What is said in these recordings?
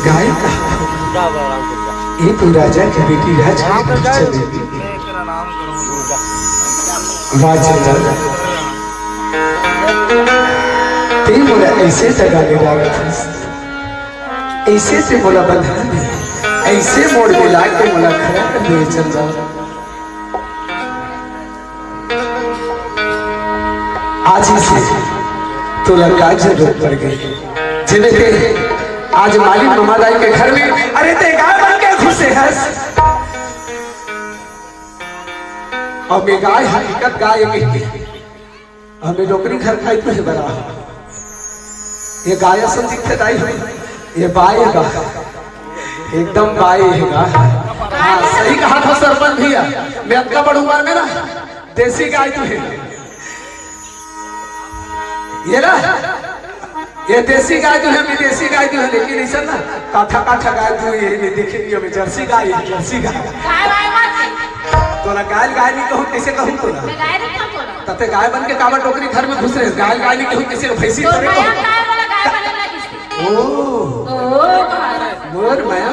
गाय कहा ये तो राजा की बेटी राज चलेगी। बोला ऐसे जगाने लगा ऐसे से बोला बंधा ऐसे मोड़ मिला के बोला खड़ा कर दिए चल जाओ। आज ही से तो लगा जरूरत पड़ गई जिन्हें आज मालिक ममादाई के घर में अरे ते गाय बन के घुसे हैं और मैं गाय हकीकत गाय में हमें नौकरी घर खाई तो है बड़ा ये गाय असल दिखते दाई ये बाय का एकदम बाय है। हाँ सही कहा था सरपंच भैया मैं अक्का बड़ उम्र में ना देसी गाय तो है ये ना ये देसी गाय जो है विदेशी गाय जो है लेकिन ऐसा ना काठा काठा गाय जो ये देखेंगे हमें जर्सी गाय जर्सी गाय तो ना गाय गाय नहीं कहूँ कैसे कहूँ तो ना तते गाय बन के कावा टोकरी घर में घुस रहे गाय गाय नहीं कहूँ कैसे भैंसी मोर माया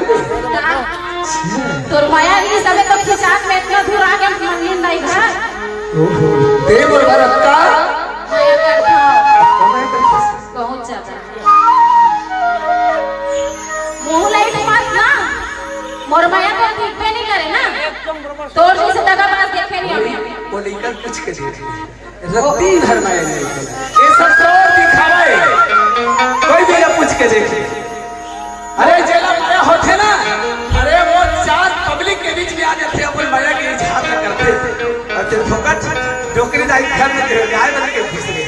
तोर माया की सबे तो खिसात में इतना दूर आ गया मंदिर नहीं घर ओहो ते मोर भरता माया करता पहुंच जाता मुंह लाइट मत ना मोर माया तो ठीक पे नहीं करे ना तोर जैसे दगा बात देखे नहीं हमें वो लेकर कुछ के दे रत्ती घर माया नहीं ये सब तो दिखावे कोई भी ना पूछ के देखे अरे जेला माया होते ना अरे वो चार पब्लिक के बीच में आ जाते अपन माया के इजहार करते और फिर फोकट डोकरी दाई घर में गाय बन के घुस गए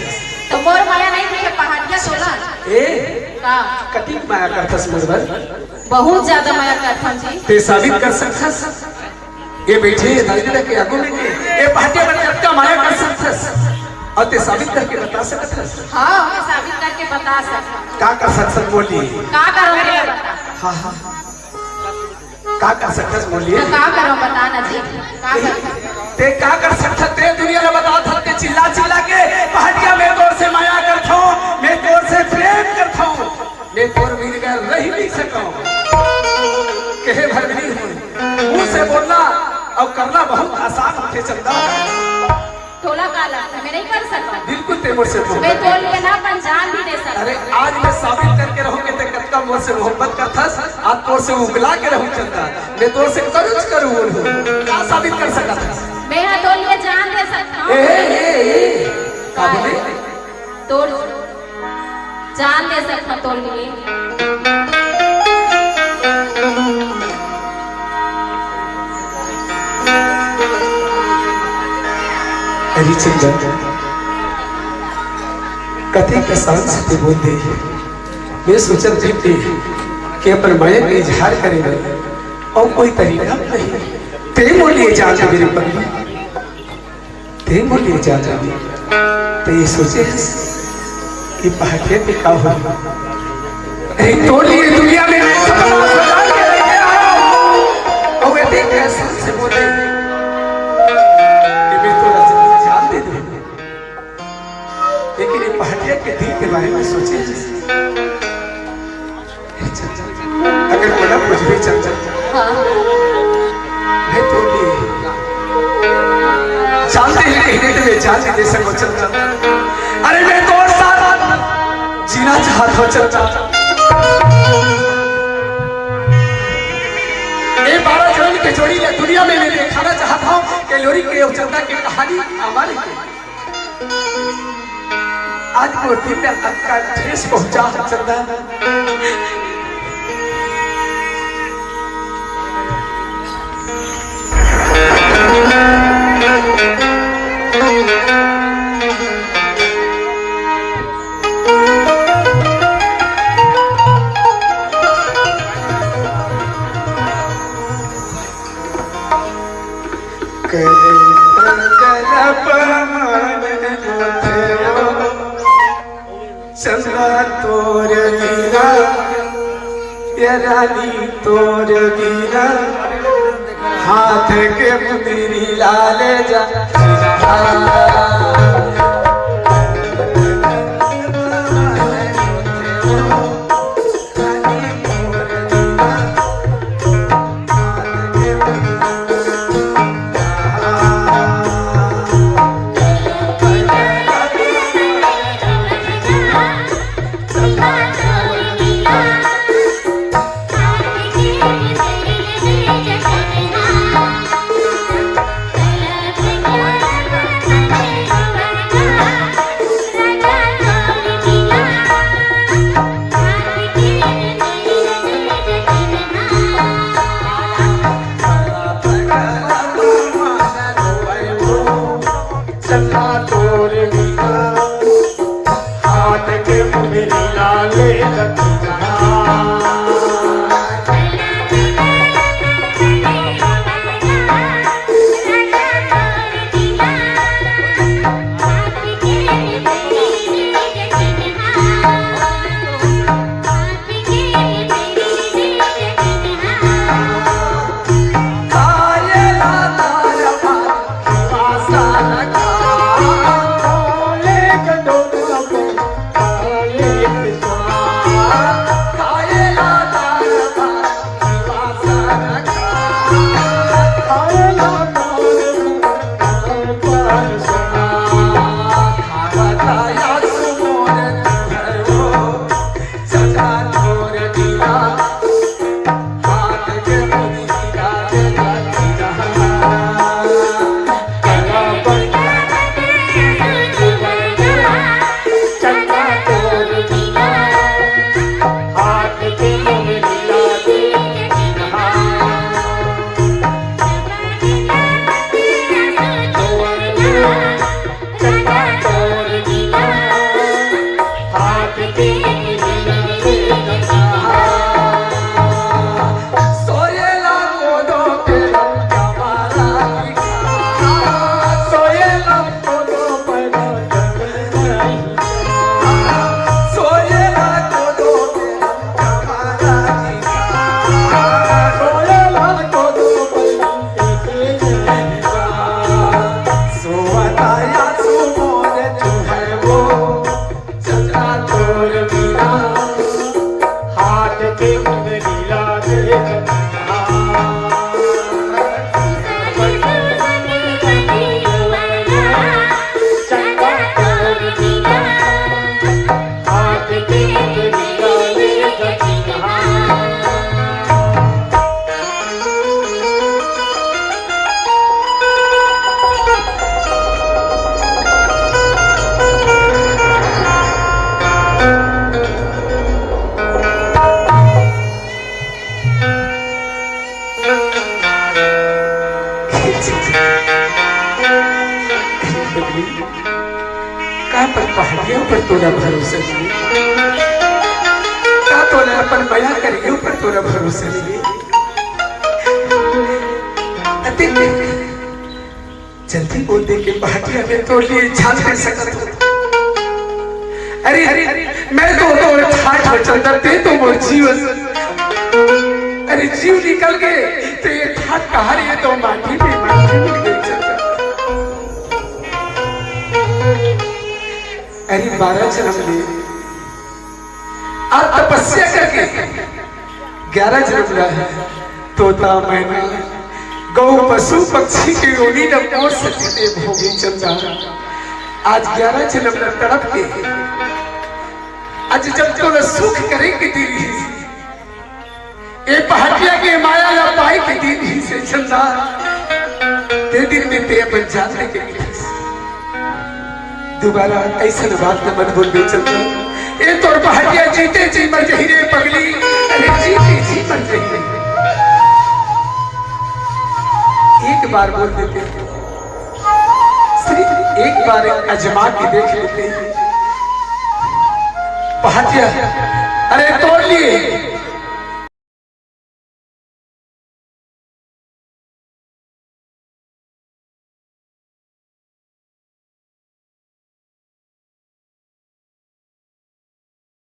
तो मोर माया नहीं थी पहाड़िया सोला ए का कटिंग माया करता समझबर बहुत ज्यादा माया करता जी ते साबित कर सकथस ये बैठे दादी के आगू में ये पहाड़िया बन के अपना माया कर सकथस और ते साबित करके बता सकथस। हां मैं साबित करके बता सकता का कर सकथस बोलिए का करोगे बता हां हां का कर सकथस बोलिए का करो बता ना जी का ते का कर सकथस ते दुनिया में बता था के चिल्ला चिल्ला के पहाड़िया में तोर से माया करता हूं मैं तोर से प्रेम करता हूं मैं तोर मिल कर रह नहीं सकता कहे भर नहीं हूं मुंह से बोलना और करना बहुत आसान होके चलता थोड़ा काला मैं नहीं कर सकता बिल्कुल ते मोर से मैं तोल के ना पंजान भी दे सकता अरे आज मैं साबित करके रहूंगे ते कत्का मोर से मोहब्बत का थस आज तोर से उगला के रहूं चलता मैं तोर से करूं क्या साबित कर सकता था मैं हां तोल के जान दे सकता हूं ए का बोले तोल जान दे सकता तोल के हरिचंदन कथे के सांस से बोलते मैं सोचत थी कि अपन माया का इजहार करेगा और कोई तरीका नहीं ते बोलिए जान मेरे पति ते बोलिए जान तो ये सोचे कि पहाड़िया पे का हो तो लिए दुनिया में और ये कैसे से बोले लेकिन ये पहाड़िया के दिल के बारे में सोचे अगर बोला कुछ भी चल जाता मैं तो जानते ही कहने के लिए जान दे सको चल जाता अरे मैं तो और साथ जीना चाहता हूँ चल जाता ये 12 जोड़ी के जोड़ी ने दुनिया में मैं दिखाना चाहता हूँ कि लोरी के चंदा की कहानी हमारी आज मूर्ति में अक्का ठेस पहुंचा चंदा चंदा तोर वीरा ये रानी तोर वीरा हाथ के मेरी लाल जा का पर पहाड़ियों पर तोरा भरोसा नहीं, का तोरा अपन बया करियो पर तोरा भरोसा नहीं। जल्दी बोल दे के पहाड़िया में तो लिए छान कर सकत हो। अरे मैं तो ठाठ चंदर दे तो मोर जीवन, अरे जीव निकल गए तो ये ठाठ कहा रही है तो माटी पे माटी मिल गई चंदर। अरे 12 जन्म ले और तपस्या करके 11 जन्म ला है। तोता मैना गौ पशु पक्षी के योनि न पहुंच सकते भोगी चंदा। आज 11 जन्म न तड़प के आज जब तो सुख करेंगे दिल ही ये पहाड़िया के माया या पाई के दिन ही से चंदा ते दिन में ते अपन जानने के लिए दोबारा ऐसा बात न मन बोल चंदा। ये तो पहाड़िया जीते जी मर जही रे पगली, अरे जीते जी मर जही। एक बार बोल देते सिर्फ एक बार अजमा के देख लेते पहाड़िया, अरे तोड़ लिए